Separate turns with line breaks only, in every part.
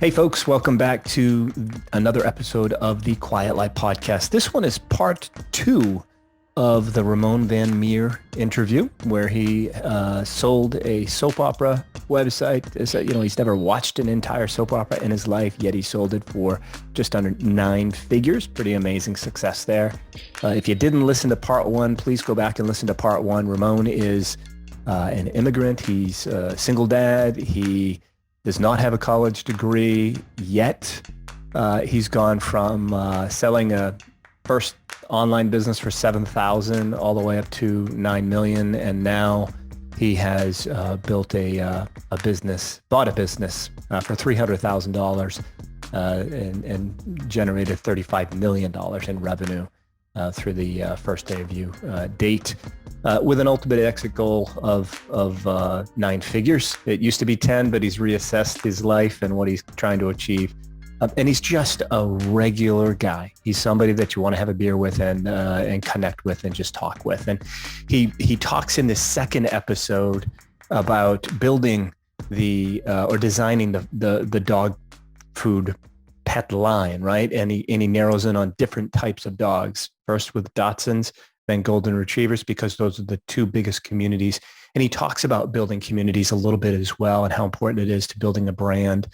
Hey folks, welcome back to another episode of the Quiet Life podcast. This one is part 2 of the Ramon Van Meer interview, where he sold a soap opera website. He's never watched an entire soap opera in his life, yet he sold it for just under 9 figures. Pretty amazing success there. If you didn't listen to part 1, please go back and listen to part 1. Ramon is an immigrant. He's a single dad. He does not have a college degree yet. He's gone from selling a first online business for $7,000 all the way up to $9 million, and now he has bought a business for $300,000 and generated $35 million in revenue through the first day of view date. With an ultimate exit goal of 9 figures. It used to be 10, but he's reassessed his life and what he's trying to achieve. And he's just a regular guy. He's somebody that you want to have a beer with and connect with and just talk with. And he talks in this second episode about building or designing the dog food pet line, right? And he narrows in on different types of dogs. First with Dachshunds, then golden retrievers, because those are the 2 biggest communities. And he talks about building communities a little bit as well, and how important it is to building a brand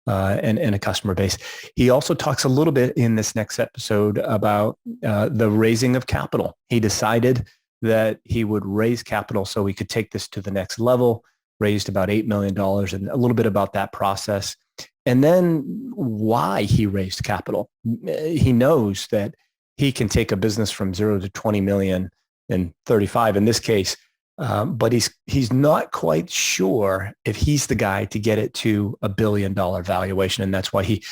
and a customer base. He also talks a little bit in this next episode about the raising of capital. He decided that he would raise capital so he could take this to the next level, raised about $8 million, and a little bit about that process. And then why he raised capital. He knows that he can take a business from 0 to 20 million in 35 in this case, but he's not quite sure if he's the guy to get it to $1 billion valuation. And that's why he,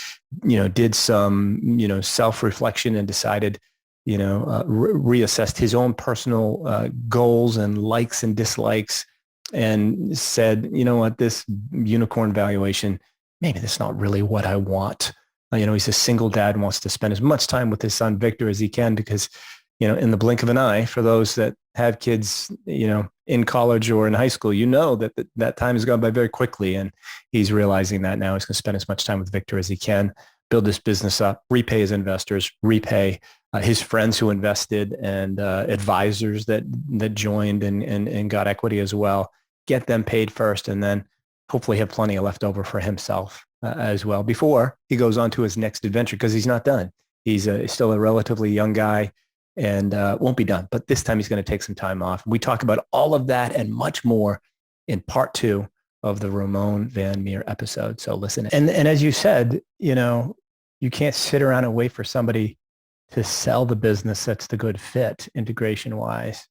did some, self-reflection and decided, reassessed his own personal goals and likes and dislikes, and said, you know what, this unicorn valuation, maybe that's not really what I want. He's a single dad and wants to spend as much time with his son, Victor, as he can, because, in the blink of an eye, for those that have kids, in college or in high school, that time has gone by very quickly. And he's realizing that now he's going to spend as much time with Victor as he can, build this business up, repay his investors, repay his friends who invested, and advisors that joined and got equity as well, get them paid first, and then hopefully have plenty of left over for himself as well before he goes on to his next adventure, because he's not done. He's still a relatively young guy and won't be done. But this time he's going to take some time off. We talk about all of that and much more in part 2 of the Ramon Van Meer episode. So listen. And as you said, you can't sit around and wait for somebody to sell the business that's the good fit integration wise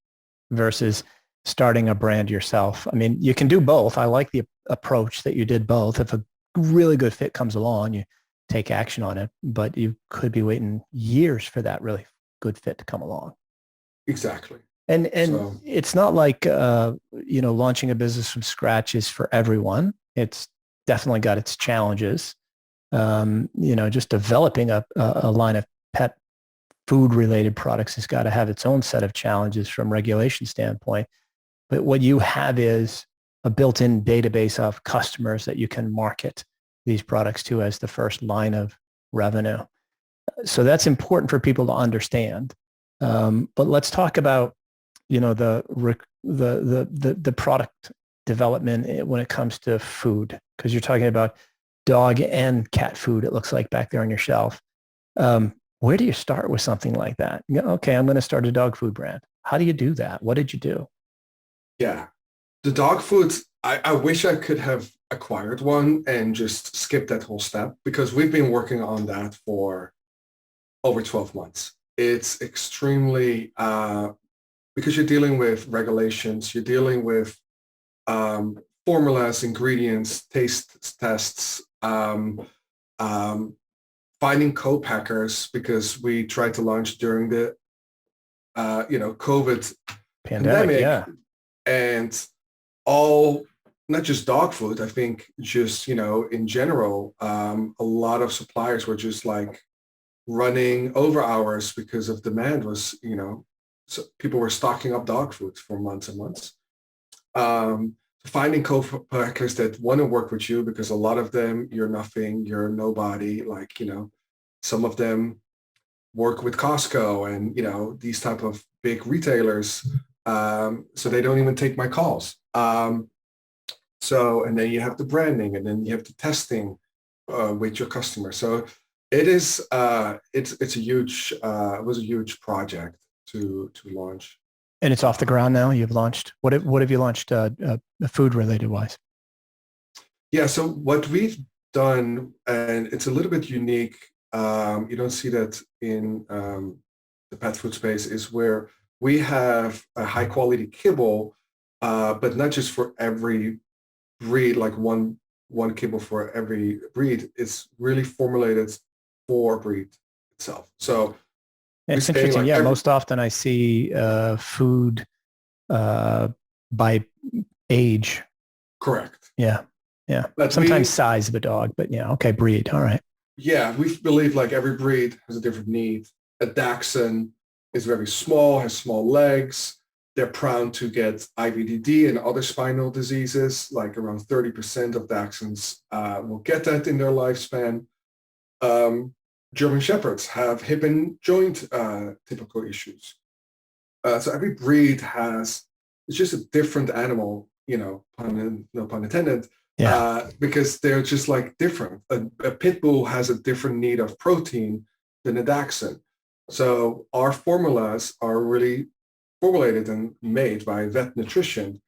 versus starting a brand yourself. I mean, you can do both. I like the approach that you did both. If a really good fit comes along, you take action on it, but you could be waiting years for that really good fit to come along.
Exactly.
And so, it's not like, launching a business from scratch is for everyone. It's definitely got its challenges. Just developing a line of pet food related products has got to have its own set of challenges from regulation standpoint. But what you have is a built-in database of customers that you can market these products to as the first line of revenue. So that's important for people to understand. But let's talk about, the product development when it comes to food, because you're talking about dog and cat food, it looks like back there on your shelf. Where do you start with something like that? Okay, I'm going to start a dog food brand. How do you do that? What did you do?
Yeah, the dog foods, I wish I could have acquired one and just skip that whole step, because we've been working on that for over 12 months. It's extremely, because you're dealing with regulations, you're dealing with formulas, ingredients, taste tests, finding co-packers, because we tried to launch during the, COVID pandemic.
Yeah.
And all, not just dog food, I think just, in general, a lot of suppliers were just like running over hours because of demand was, so people were stocking up dog food for months and months. finding co-packers that want to work with you, because a lot of them, you're nothing, you're nobody. Like, some of them work with Costco and, these type of big retailers. So they don't even take my calls. And then you have the branding, and then you have the testing with your customer. So it is, it's a huge, it was a huge project to launch.
And it's off the ground now. You've launched, what have you launched food related wise?
Yeah. So what we've done, and it's a little bit unique. You don't see that in the pet food space, is where we have a high quality kibble, but not just for every breed, like one kibble for every breed. It's really formulated for breed itself. So
it's interesting. Yeah, most often I see food by age.
Correct.
Yeah. But sometimes size of a dog, but okay, breed. All right.
Yeah, we believe like every breed has a different need. A Dachshund is very small, has small legs. They're prone to get IVDD and other spinal diseases. Like around 30% of Dachshunds will get that in their lifespan. German Shepherds have hip and joint typical issues. So every breed it's just a different animal, no pun intended, because they're just like different. A pit bull has a different need of protein than a Dachshund. So our formulas are really formulated and made by vet nutrition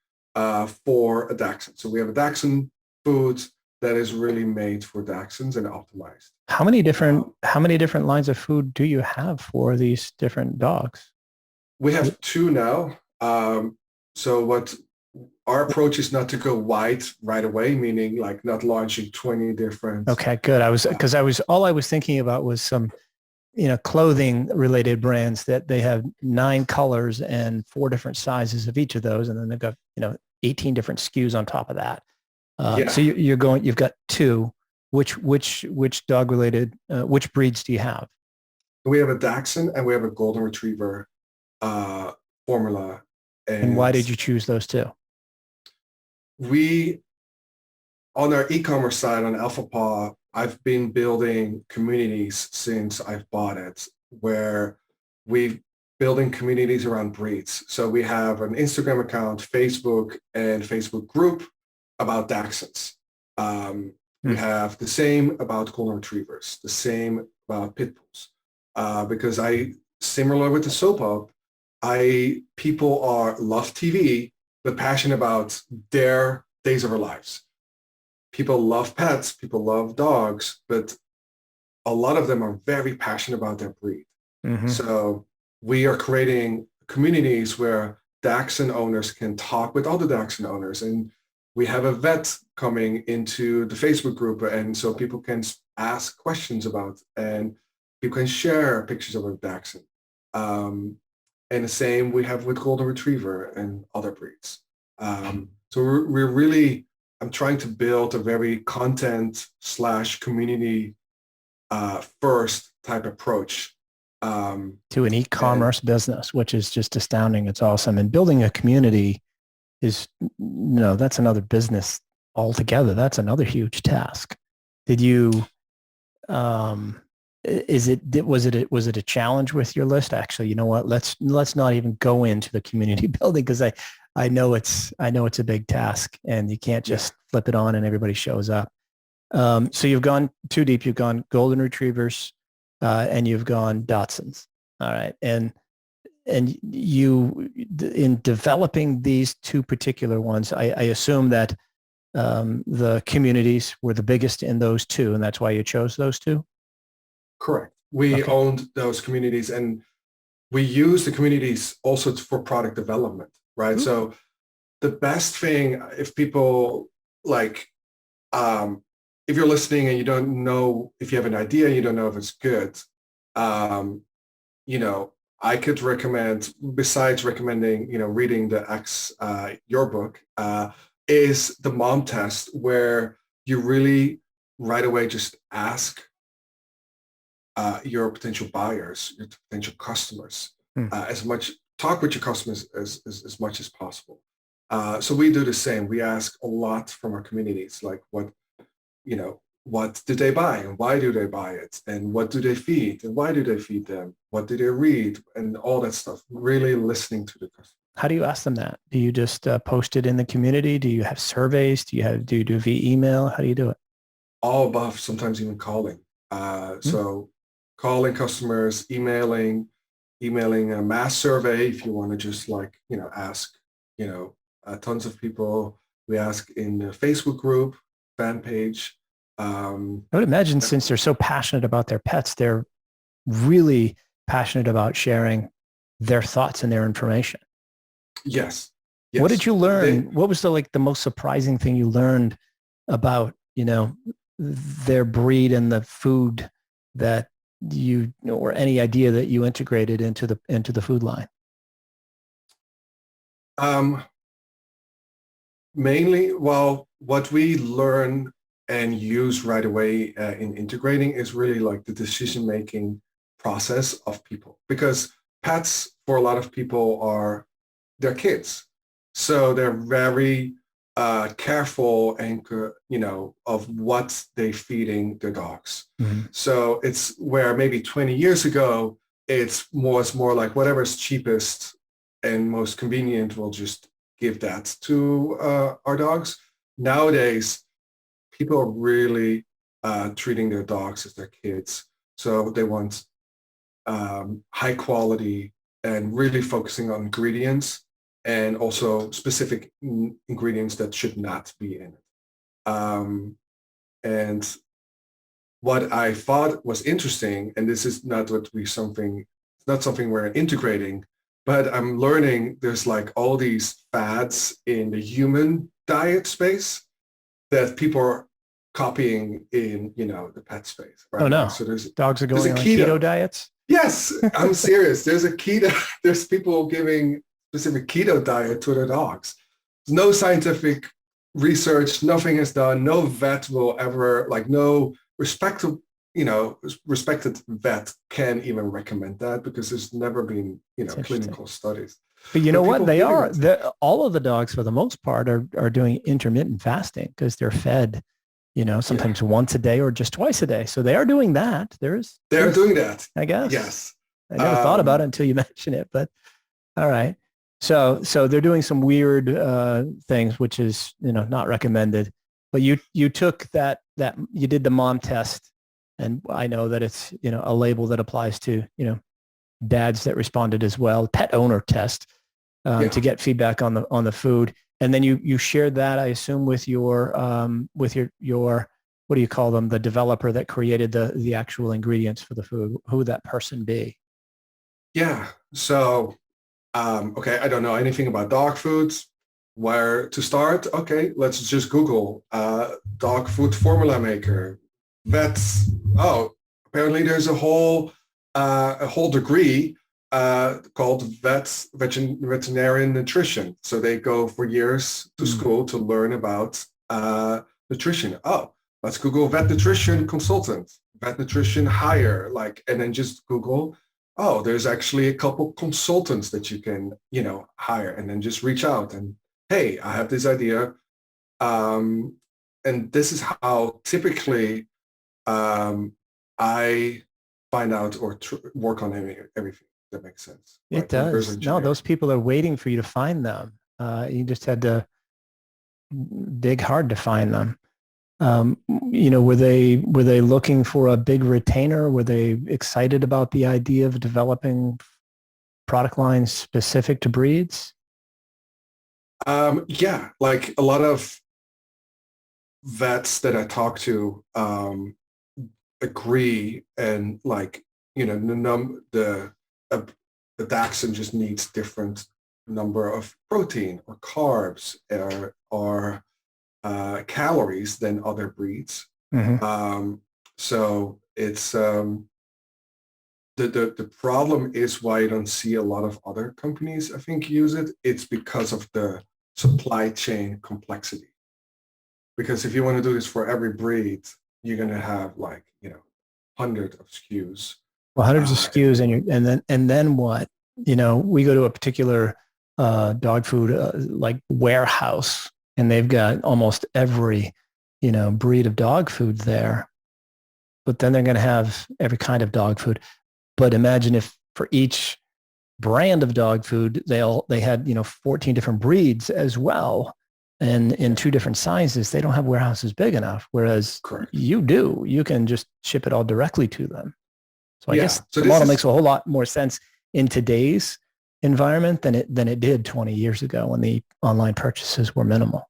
for a Dachshund. So we have a Dachshund food that is really made for Dachshunds and optimized.
How many different lines of food do you have for these different dogs?
We have 2 now. So what our approach is not to go wide right away, meaning like not launching 20 different.
Okay, good. All I was thinking about was some, clothing related brands that they have 9 colors and 4 different sizes of each of those. And then they've got, 18 different SKUs on top of that. So you've got 2, which dog related, which breeds do you have?
We have a Dachshund and we have a Golden Retriever formula.
And why did you choose those 2?
We, on our e-commerce side on Alpha Paw, I've been building communities since I've bought it, where we're building communities around breeds. So we have an Instagram account, Facebook, and Facebook group about Dachshunds. We have the same about Golden Retrievers, the same about Pit Bulls. Because similar with the soap op, people love TV, but passionate about their days of our lives. People love pets, people love dogs, but a lot of them are very passionate about their breed. Mm-hmm. So we are creating communities where Dachshund owners can talk with other Dachshund owners. And we have a vet coming into the Facebook group, and so people can ask questions about, and people can share pictures of a Dachshund. And the same we have with Golden Retriever and other breeds. So we're really, I'm trying to build a very content/community first type approach.
To an e-commerce business, which is just astounding. It's awesome. And building a community is, that's another business altogether. That's another huge task. Did you, was it a challenge with your list? Actually, you know what, let's not even go into the community building, because I know it's a big task, and you can't just flip it on and everybody shows up. So you've gone too deep. You've gone Golden Retrievers, and you've gone Dachshunds. All right. And you, in developing these 2 particular ones, I assume that the communities were the biggest in those 2, and that's why you chose those 2?
Correct. We owned those communities, and we use the communities also for product development, right? Mm-hmm. So the best thing, if people like, if you're listening and you don't know, if you have an idea, you don't know if it's good, I could recommend, besides recommending, reading the your book, is the mom test, where you really right away just ask your potential buyers, your potential customers, talk with your customers as much as possible. So we do the same. We ask a lot from our communities, like what do they buy and why do they buy it? And what do they feed and why do they feed them? What do they read? And all that stuff, really listening to the customer.
How do you ask them that? Do you just post it in the community? Do you have surveys? Do you do via email? How do you do it?
All above, sometimes even calling. So calling customers, emailing a mass survey if you want to just ask, tons of people. We ask in the Facebook group, fan page.
I would imagine since they're so passionate about their pets, they're really passionate about sharing their thoughts and their information.
Yes.
What did you learn? What was the most surprising thing you learned about, their breed and the food that or any idea that you integrated into the food line?
Mainly, well, what we learn and use right away in integrating is really like the decision-making process of people, because pets for a lot of people are their kids. So they're very careful and, of what they're feeding their dogs. Mm-hmm. So it's where maybe 20 years ago, it's more like whatever's cheapest and most convenient, we'll just give that to our dogs. Nowadays, people are really treating their dogs as their kids. So they want high quality and really focusing on ingredients and also specific ingredients that should not be in it. And what I thought was interesting, and this is not something we're integrating, but I'm learning there's like all these fads in the human diet space that people are copying in, the pet space. Right?
Oh no!
So
dogs are going on keto diets?
Yes, I'm serious. There's people giving specific keto diet to their dogs. There's no scientific research, nothing is done. No vet will ever, no respected vet can even recommend that because there's never been, clinical studies.
But you know what? All of the dogs, for the most part, are doing intermittent fasting because they're fed, sometimes once a day or just twice a day. So they are doing that. They're
doing that.
I guess.
Yes.
I never thought about it until you mentioned it, but all right. So they're doing some weird things, which is, not recommended. But you took that you did the mom test, and I know that it's, a label that applies to, dads that responded as well, pet owner test to get feedback on the food. And then you shared that, I assume, with your what do you call them? The developer that created the actual ingredients for the food. Who would that person be?
Yeah. So, okay, I don't know anything about dog foods. Where to start? Okay, let's just Google dog food formula maker. Vets. Oh, apparently there's a whole degree called veterinarian nutrition. So they go for years to school to learn about nutrition. Oh, let's Google vet nutrition consultant, vet nutrition hire, and then just Google. Oh, there's actually a couple consultants that you can, hire, and then just reach out and, hey, I have this idea. And this is how typically I find out or work on everything. That makes sense.
It does. No, those people are waiting for you to find them. You just had to dig hard to find them. Were they looking for a big retainer? Were they excited about the idea of developing product lines specific to breeds?
Yeah, like a lot of vets that I talk to agree, and the dachshund just needs different number of protein or carbs or calories than other breeds. Mm-hmm. So it's the problem is why you don't see a lot of other companies, I think, use it. It's because of the supply chain complexity. Because if you want to do this for every breed, you're going to have hundreds of SKUs.
Well, hundreds of SKUs, and then what? We go to a particular dog food like warehouse, and they've got almost every, breed of dog food there. But then they're going to have every kind of dog food. But imagine if for each brand of dog food, they had, 14 different breeds as well. And in two different sizes, they don't have warehouses big enough. Whereas
Correct.
you can just ship it all directly to them. So I guess
So
the model makes a whole lot more sense in today's environment than it did 20 years ago when the online purchases were minimal.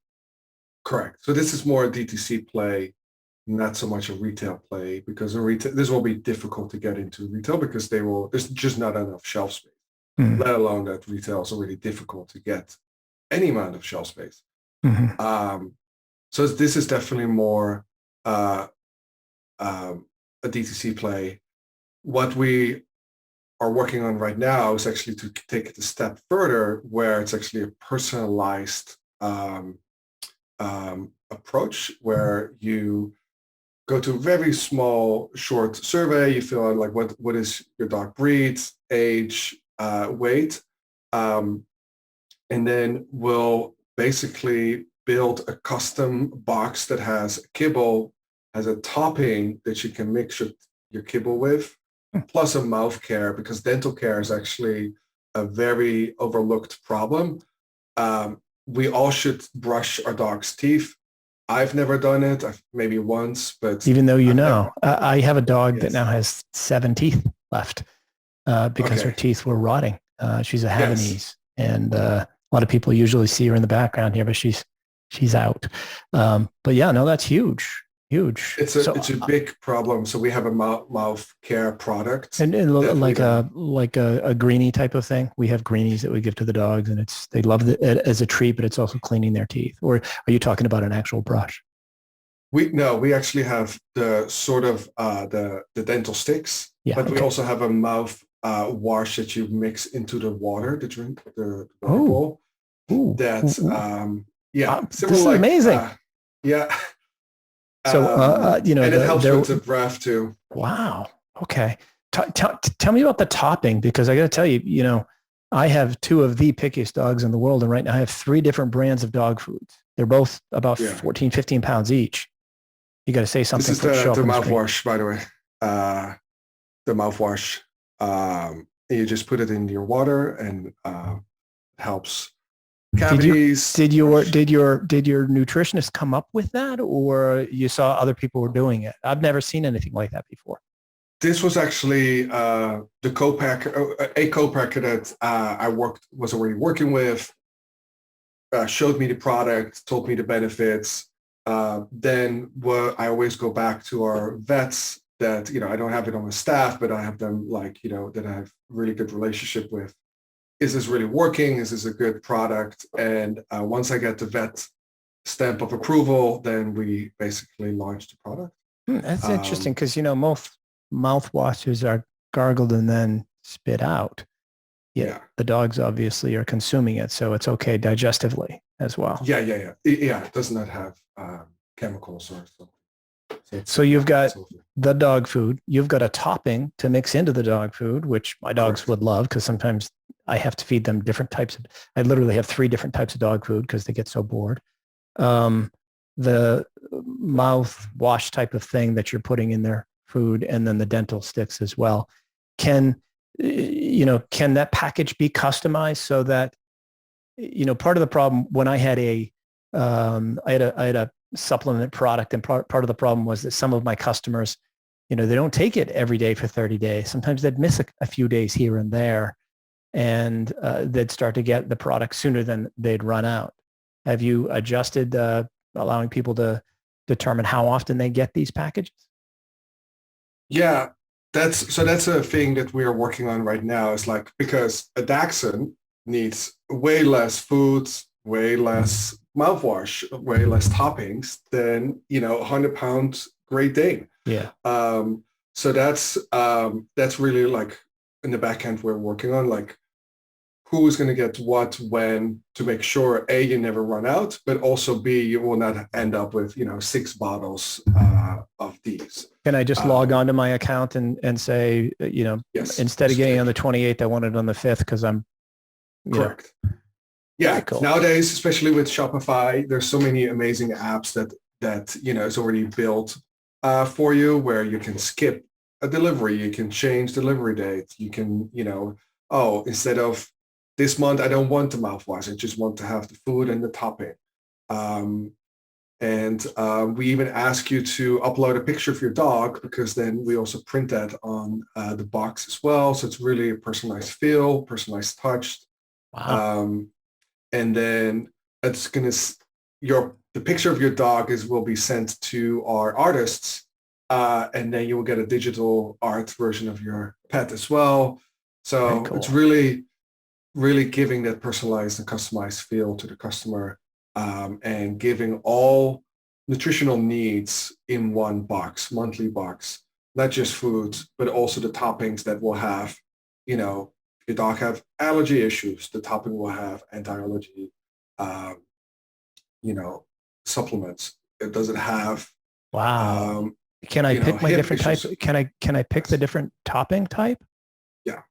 Correct. So this is more a DTC play, not so much a retail play, because this will be difficult to get into retail because there's just not enough shelf space, let alone that retail is already difficult to get any amount of shelf space. So this is definitely more a DTC play. What we are working on right now is actually to take it a step further, where it's actually a personalized approach, where you go to a very small, short survey. You fill out like what is your dog breed, age, weight, and then we'll basically build a custom box that has kibble, has a topping that you can mix your kibble with, plus a mouth care, because dental care is actually a very overlooked problem. We all should brush our dog's teeth. I've never done it, maybe once, but
even though I have a dog that now has 7 teeth left because her teeth were rotting. She's a Havanese, and a lot of people usually see her in the background here, but she's out. But yeah, no, that's huge.
It's a big problem. So we have a mouth care product,
and like a greenie type of thing. We have greenies that we give to the dogs, and they love it as a treat, but it's also cleaning their teeth. Or are you talking about an actual brush?
We actually have the sort of the dental sticks, but we also have a mouth wash that you mix into the water to drink the bowl. That's
this is amazing. So,
and it helps with the breath too.
Wow. Okay. Tell me about the topping, because I got to tell you, I have 2 of the pickiest dogs in the world. And right now I have 3 different brands of dog foods. They're both about 14, 15 pounds each. You got to say something.
This is the mouthwash, by the way. The mouthwash. You just put it in your water, and it helps cavities.
Did your nutritionist come up with that, or you saw other people were doing it? I've never seen anything like that before.
This was actually a co-packer that I was already working with, showed me the product, told me the benefits. Then I always go back to our vets that, I don't have it on my staff, but I have them that I have really good relationship with. Is this really working? Is this a good product? And once I get the vet stamp of approval, then we basically launch the product.
That's interesting, because, most mouthwashes are gargled and then spit out. Yeah. The dogs obviously are consuming it, so it's okay digestively as well.
Yeah. It does not have chemicals or something.
So you've got the dog food. You've got a topping to mix into the dog food, which my dogs would love, because sometimes I have to feed them different types of. I literally have 3 different types of dog food because they get so bored. The mouth wash type of thing that you're putting in their food, and then the dental sticks as well. Can that package be customized so that, part of the problem when I had I had a supplement product, and part of the problem was that some of my customers, they don't take it every day for 30 days. Sometimes they'd miss a few days here and there, and they'd start to get the product sooner than they'd run out. Have you adjusted allowing people to determine how often they get these packages?
Yeah, that's a thing that we are working on right now. Is because a Dachshund needs way less foods, way less mouthwash, way less toppings than 100-pound Great Dane.
Yeah.
So that's really in the back end we're working on, who is going to get what when, to make sure A, you never run out, but also B, you will not end up with 6 bottles of these.
Can I just log on to my account and say, yes, instead of getting on the 28th, I want it on the 5th because I'm
correct.
Very
Yeah,
cool.
nowadays, especially with Shopify, there's so many amazing apps that is already built for you, where you can skip a delivery, you can change delivery date, you can, oh, instead of this month, I don't want the mouthwash, I just want to have the food and the topping. Um, and we even ask you to upload a picture of your dog, because then we also print that on the box as well. So it's really a personalized feel, personalized touch.
Wow.
Um, and then it's going to the picture of your dog will be sent to our artists, and then you will get a digital art version of your pet as well.
Very
So it's
cool.
really giving that personalized and customized feel to the customer, and giving all nutritional needs in one box, monthly box, not just foods, but also the toppings that will have, if your dog have allergy issues, the topping will have anti-allergy, um, you know, supplements. It doesn't have,
Wow. Can I pick my
hip
different type?
issues.
Can I pick the
Yes.
different topping type?
Yeah.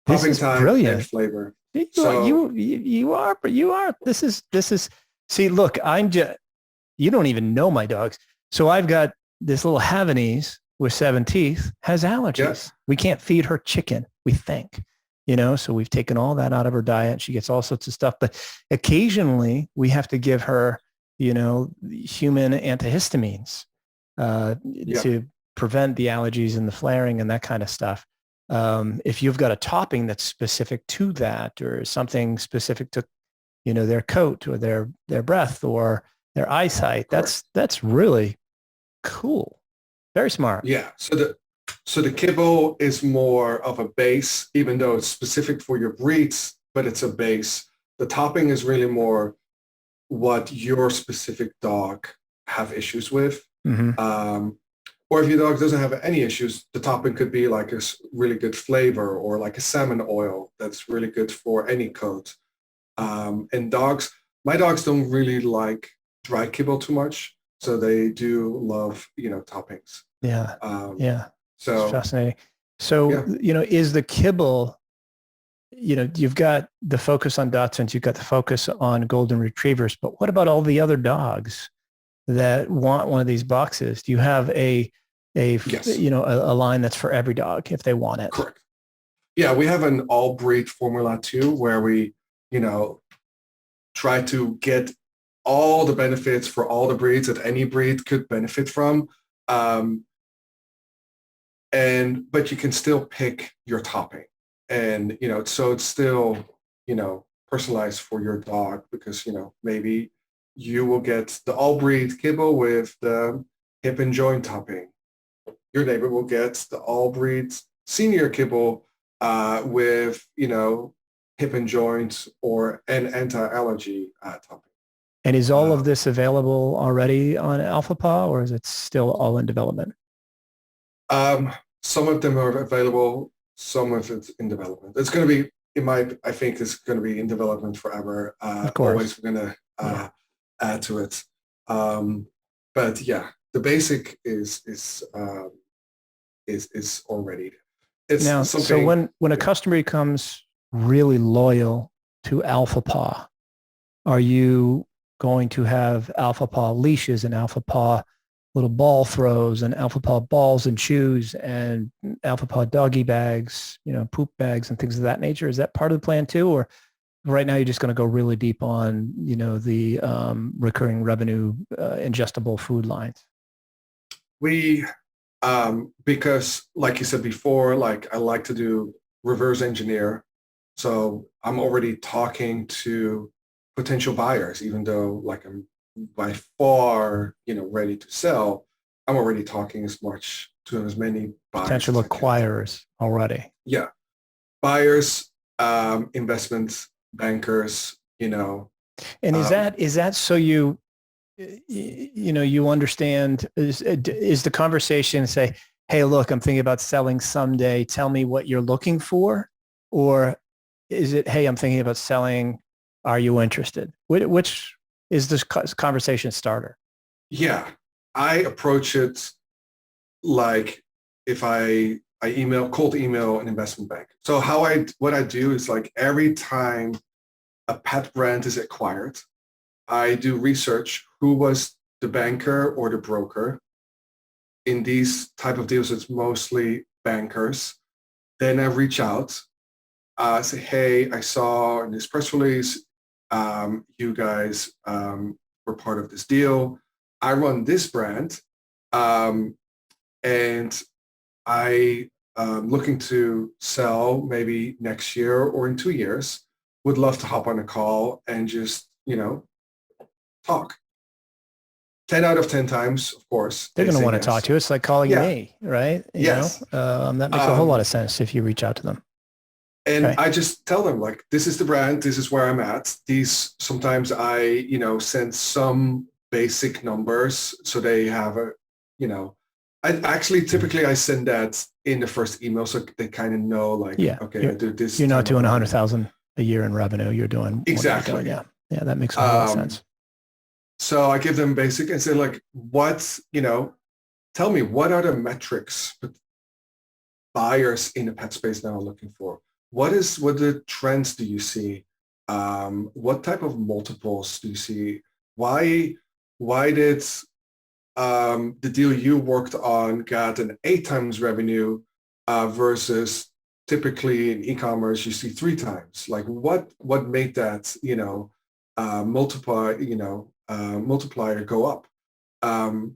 This
Topping
is
type and
brilliant.
flavor.
You are,
So
you are, this is, see, look, I'm just, you don't even know my dogs. So I've got this little Havanese with 7 teeth has
yeah,
allergies. We can't feed her chicken, we think, so we've taken all that out of her diet. She gets all sorts of stuff, but occasionally we have to give her, human antihistamines
yeah,
to prevent the allergies and the flaring and that kind of stuff. If you've got a topping that's specific to that, or something specific to, their coat or their breath or their eyesight,
correct.
that's really cool. Very smart.
Yeah. So the kibble is more of a base, even though it's specific for your breeds, but it's a base. The topping is really more what your specific dog have issues with.
Mm-hmm.
Um, or if your dog doesn't have any issues, the topping could be like a really good flavor, or like a salmon oil that's really good for any coat. And my dogs don't really like dry kibble too much, so they do love, toppings.
Yeah.
Um,
Yeah. It's
so
fascinating. So,
yeah,
is the kibble, you've got the focus on Dachshunds, you've got the focus on golden retrievers, but what about all the other dogs that want one of these boxes? Do you have
yes,
a line that's for every dog if they want it?
correct. Yeah, we have an all breed formula too, where we, you know, try to get all the benefits for all the breeds that any breed could benefit from. Um, but you can still pick your topping, and so it's still personalized for your dog, because maybe you will get the all breed kibble with the hip and joint topping. Your neighbor will get the all breed senior kibble with hip and joint or an anti-allergy topping.
And is all of
Um,
this available already on Alpha Paw, or is it still all in development?
Um, some of them are available, some of it's in development. It's going to be, I think it's going to be in development forever.
Of
Always
course.
we're going to
Yeah.
add to it. But yeah, the basic is already. It's
Now, so
something.
when a
Yeah.
customer becomes really loyal to Alpha Paw, are you going to have Alpha Paw leashes and Alpha Paw little ball throws and Alpha Paw balls and shoes and Alpha Paw doggy bags, poop bags and things of that nature? Is that part of the plan too? Or right now you're just going to go really deep on, the recurring revenue ingestible food lines?
We because like you said before, like I like to do reverse engineer. So I'm already talking to potential buyers, even though like I'm by far, ready to sell. I'm already talking to as many buyers
Potential
as I can.
acquirers already.
Yeah. Buyers, investment bankers,
And is
um,
that so you understand, is the conversation say, hey, look, I'm thinking about selling someday. Tell me what you're looking for. Or is it, hey, I'm thinking about selling. Are you interested? Which is this conversation starter?
yeah, I approach it like if I cold email an investment bank. So what I do is like every time a pet brand is acquired, I do research who was the banker or the broker. In these type of deals, it's mostly bankers. Then I reach out, say, hey, I saw in this press release, you guys were part of this deal. I run this brand, and I looking to sell maybe next year or in 2 years. Would love to hop on a call and just, talk. 10 out of 10 times, of course.
They're going to want to
yes.
talk to you. It's like calling
Yeah.
me, right?
Yes.
That makes a whole lot of sense if you reach out to them.
And I just tell them, like, this is the brand, this is where I'm at. These, sometimes I, send some basic numbers so they have I actually typically I send that in the first email so they kind of know, like, okay, I do this.
You're not doing 100,000 a year in revenue. You're doing
exactly.
You're doing. Yeah, that makes a whole lot of sense.
So I give them basic and say, like, tell me, what are the metrics buyers in the pet space now are looking for? What the trends do you see? What type of multiples do you see? Why did the deal you worked on got an 8 times revenue versus typically in e-commerce you see 3 times? Like, what made that multiplier go up? And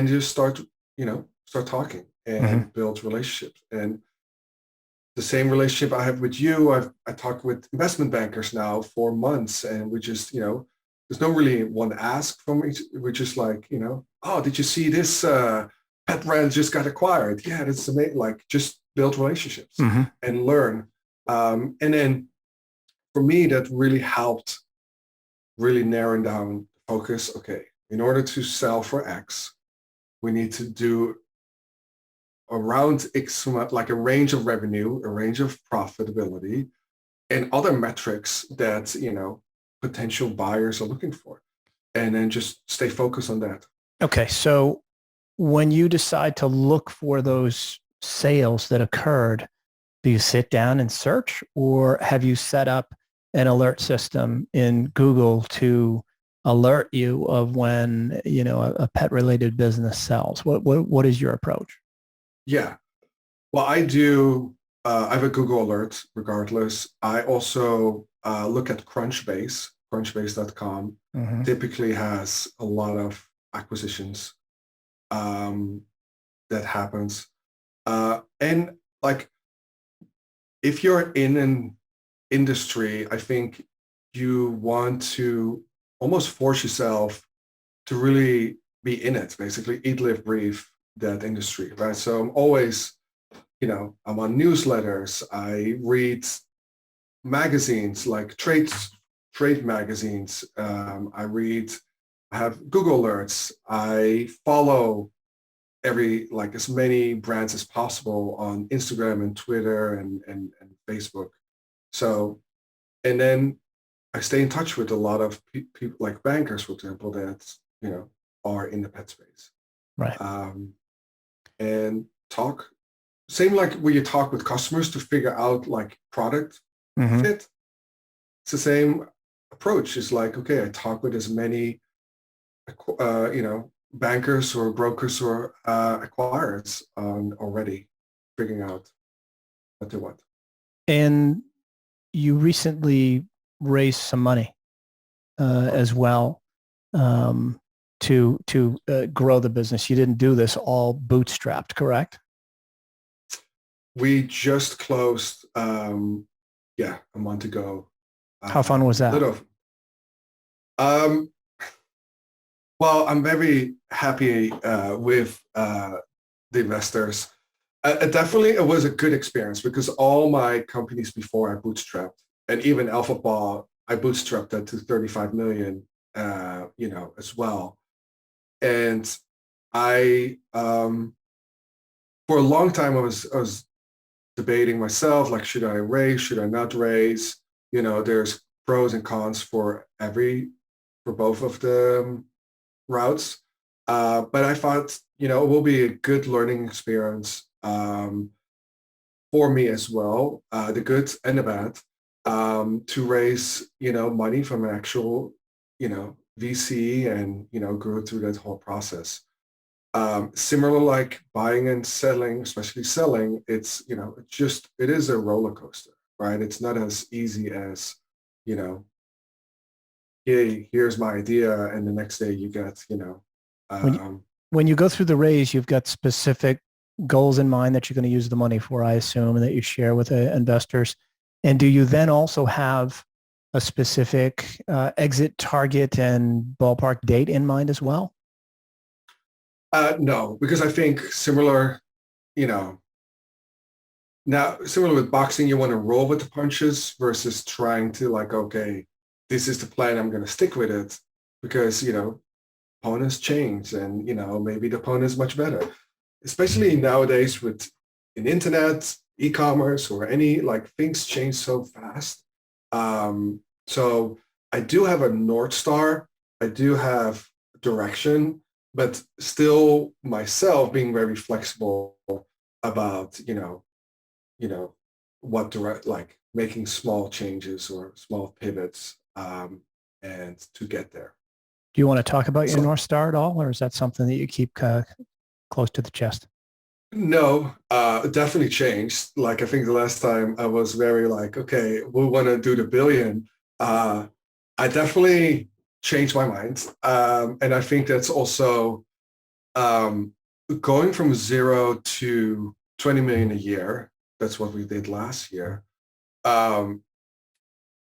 just start talking and build relationships. And the same relationship I have with you, I talk with investment bankers now for months, and we just, there's no really one ask from each. We're just like, oh, did you see this pet brand just got acquired? Yeah, that's amazing. Like, just build relationships and learn. And then for me, that really helped really narrowing down focus. Okay, in order to sell for X, we need to do around X, like a range of revenue, a range of profitability, and other metrics that, potential buyers are looking for. And then just stay focused on that.
Okay. So when you decide to look for those sales that occurred, do you sit down and search, or have you set up an alert system in Google to alert you of when, a pet related business sells? What is your approach?
Yeah. Well, I do. I have a Google alert regardless. I also look at Crunchbase.com. Typically has a lot of acquisitions that happens. And like, if you're in an industry, I think you want to almost force yourself to really be in it, basically eat, live, breathe that industry, right? So I'm always, I'm on newsletters. I read magazines, like trade magazines. I have Google alerts. I follow as many brands as possible on Instagram and Twitter and Facebook. So, and then I stay in touch with a lot of people, like bankers, for example, that, are in the pet space.
Right.
And talk, same like when you talk with customers to figure out like product fit. It's the same approach. It's like, okay, I talk with as many, bankers or brokers or acquirers already, figuring out what they want.
And you recently raised some money as well to grow the business. You didn't do this all bootstrapped, correct?
We just closed, a month ago.
How fun was that?
Well, I'm very happy with the investors. Definitely, it was a good experience because all my companies before I bootstrapped, and even Alpha Paw, I bootstrapped that to 35 million, as well. And I, for a long time, I was debating myself, like, should I raise, should I not raise? There's pros and cons for both of the routes. But I thought, it will be a good learning experience for me as well, the good and the bad. to raise, money from an actual, VC, and, grew through that whole process. Similar, like buying and selling, especially selling, it is a roller coaster, right? It's not as easy as, you know, hey, here's my idea, and the next day you get,
When you, when you go through the raise, you've got specific goals in mind that you're going to use the money for, I assume, and that you share with investors. And do you then also have a specific exit target and ballpark date in mind as well?
No, because I think similar, you know, now similar with boxing, you want to roll with the punches versus trying to, like, okay, this is the plan, I'm going to stick with it, because, opponents change, and, maybe the opponent is much better, especially nowadays with an internet, e-commerce, or any, like, things change so fast. So I do have a North Star. I do have direction, but still myself being very flexible about, you know, like making small changes or small pivots, and to get there.
Do you want to talk about your
So
North Star at all, or is that something that you keep close to the chest?
no, definitely changed. Like, I think the last time I was very like, okay, we want to do the billion. I definitely changed my mind. And I think that's also, um, going from 0 to 20 million a year. That's what we did last year. Um,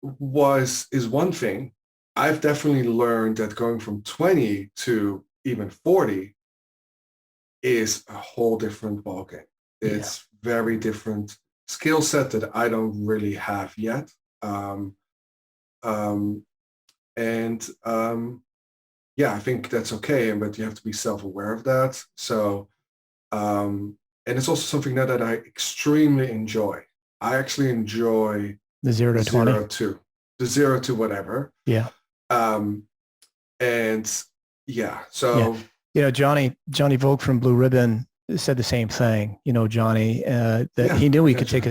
is one thing. I've definitely learned that going from 20 to even 40 is a whole different ballgame.
Yeah.
It's very different skill set that I don't really have yet. Um, um, and yeah, I think that's okay, but you have to be self-aware of that. So, and it's also something that I extremely enjoy. I actually enjoy
The 0 to 20.
The 0 to whatever.
Yeah.
Um, and yeah,
Yeah.
so
Johnny Vogt from Blue Ribbon said the same thing. Johnny, that
yeah,
he knew he
yeah,
could take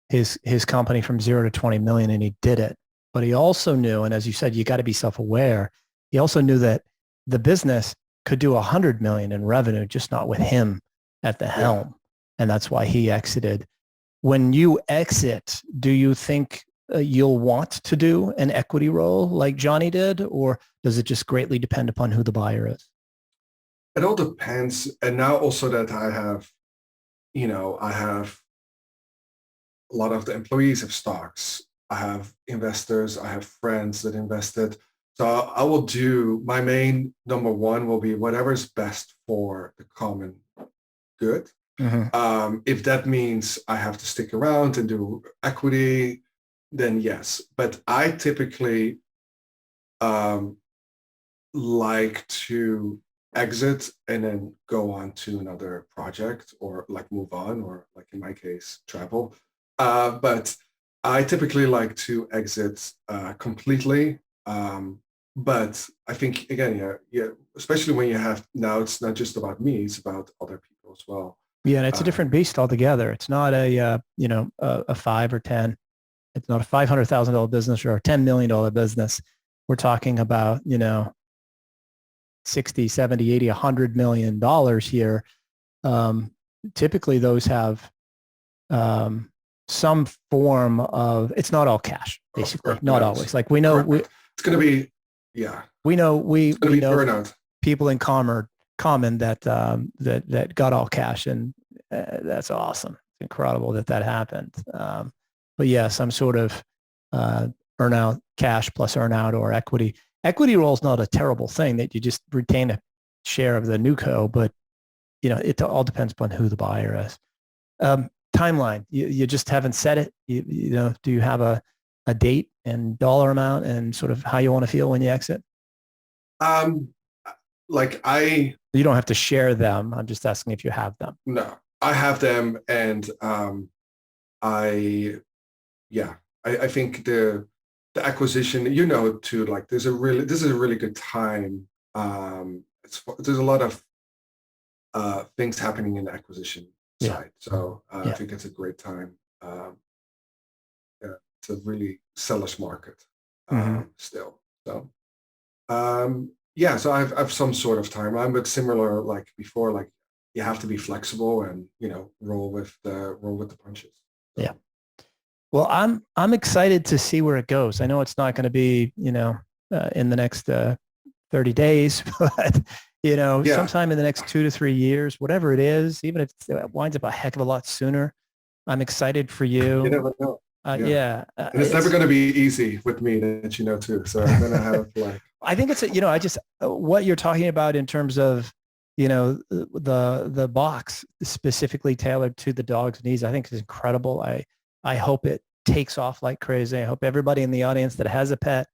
his company from 0 to 20 million, and he did it. But he also knew, and as you said, you got to be self-aware. He also knew that the business could do 100 million in revenue, just not with him at the helm. And that's why he exited. When you exit, do you think you'll want to do an equity role like Johnny did, or does it just greatly depend upon who the buyer is?
It all depends. And now also that I have a lot of the employees have stocks. I have investors. I have friends that invested. So I will do, my main number one will be whatever is best for the common good.
Mm-hmm.
If that means I have to stick around and do equity, then yes. But I typically, um, like to exit and then go on to another project, or like move on, or like in my case, travel. But I typically like to exit completely. But I think, again, yeah, especially when you have, now it's not just about me, it's about other people as well.
Yeah, and it's a different beast altogether. It's not a 5 or 10. It's not a $500,000 business or a $10 million business. We're talking about 60, 70, 80, $100 million here. Typically, those have some form of. It's not all cash, basically. Not always. Like we know,
it's going to be, yeah.
We know we know
burnout.
People in common that that got all cash, and that's awesome. It's incredible that happened. But yeah, some sort of earnout, cash plus earnout or equity. Equity role is not a terrible thing, that you just retain a share of the newco, but it all depends upon who the buyer is. Timeline, you just haven't set it. Do you have a date and dollar amount and sort of how you want to feel when you exit?
Like
you don't have to share them. I'm just asking if you have them.
No, I have them, and I think the acquisition, too, like this is a really good time. There's a lot of things happening in the acquisition side, so I think it's a great time a really seller's market still. So so I've some sort of timeline, but similar like before, like you have to be flexible and roll with the punches. So.
Yeah. Well, I'm excited to see where it goes. I know it's not going to be in the next 30 days, but sometime in the next 2 to 3 years, whatever it is, even if it winds up a heck of a lot sooner, I'm excited for you.
You never know.
And
it's never going to be easy with me, that too. So I'm going to have like.
I think it's what you're talking about in terms of the box specifically tailored to the dog's needs, I think is incredible. I hope it takes off like crazy. I hope everybody in the audience that has a pet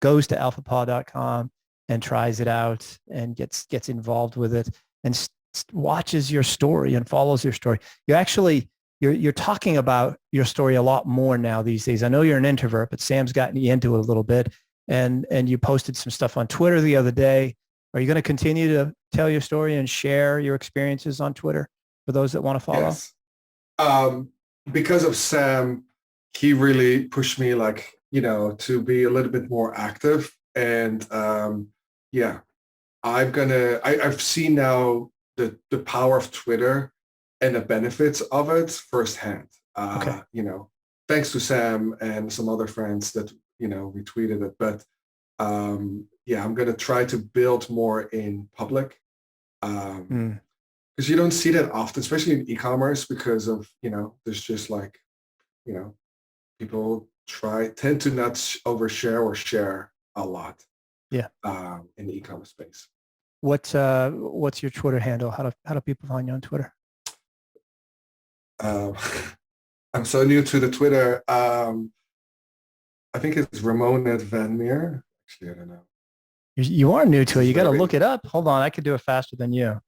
goes to alphapaw.com and tries it out and gets involved with it and watches your story and follows your story. You're talking about your story a lot more now these days. I know you're an introvert, but Sam's gotten you into it a little bit, and you posted some stuff on Twitter the other day. Are you going to continue to tell your story and share your experiences on Twitter for those that want to follow?
Yes. Because of Sam, he really pushed me to be a little bit more active. And I've seen now the power of Twitter and the benefits of it firsthand. Thanks to Sam and some other friends that, retweeted it. But I'm going to try to build more in public. Because you don't see that often, especially in e-commerce, because of, there's just people tend to not overshare or share a lot.
Yeah.
In the e-commerce space.
What's your Twitter handle? How do people find you on Twitter?
I'm so new to the Twitter. I think it's Ramon Van Meer. Actually, I don't know.
You are new to it. You got to look it up. Hold on, I could do it faster than you.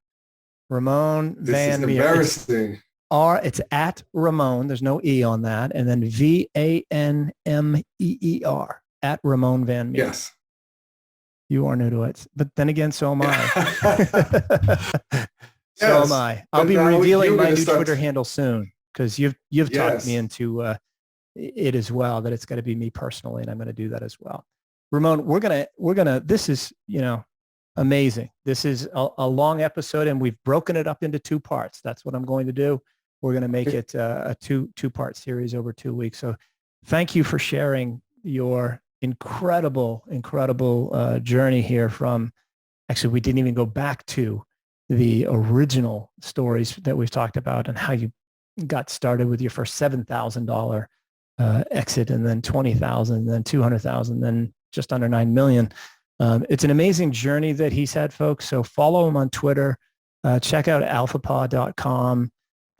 Ramon Van Meer.
Embarrassing.
It's at Ramon. There's no E on that, and then VANMEER at Ramon Van Meer.
Yes.
You are new to it, but then again, so am I.
So
am I. I'll be revealing my new Twitter handle soon because you've talked me into it as well, that it's got to be me personally, and I'm going to do that as well. Ramon, we're gonna. This is amazing. This is a long episode, and we've broken it up into 2 parts. That's what I'm going to do. We're going to make it a two-part series over 2 weeks. So, thank you for sharing your incredible journey here from. Actually, we didn't even go back to the original stories that we've talked about and how you got started with your first $7,000 exit, and then $20,000, then $200,000, then just under 9 million. It's an amazing journey that he's had, folks. So follow him on Twitter, check out alphapaw.com.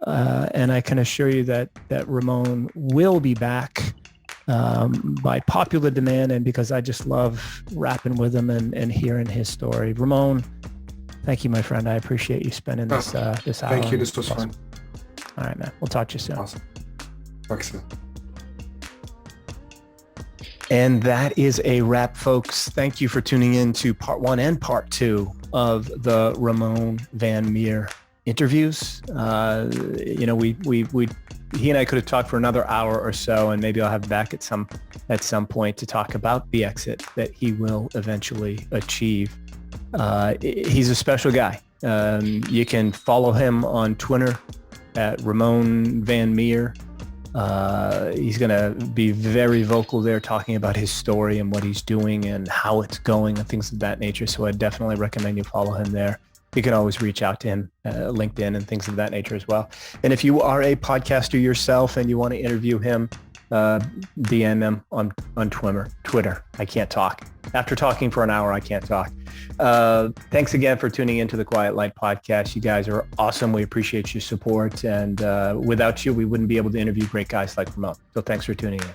And I can assure you that Ramon will be back by popular demand, and because I just love rapping with him and hearing his story. Ramon, thank you, my friend. I appreciate you spending this hour.
Thank you. This was fun.
All right, man. We'll talk to you soon.
Awesome. Talk soon.
And that is a wrap, folks. Thank you for tuning in to part 1 and part 2 of the Ramon Van Meer interviews. He and I could have talked for another hour or so, and maybe I'll have back at some point to talk about the exit that he will eventually achieve. He's a special guy. You can follow him on Twitter at Ramon Van Meer. He's going to be very vocal there, talking about his story and what he's doing and how it's going and things of that nature. So I definitely recommend you follow him there. You can always reach out to him, LinkedIn and things of that nature as well. And if you are a podcaster yourself and you want to interview him, DM him on Twitter. I can't talk. After talking for an hour, I can't talk. Thanks again for tuning into the Quiet Light podcast. You guys are awesome. We appreciate your support. And without you, we wouldn't be able to interview great guys like Ramon. So thanks for tuning in.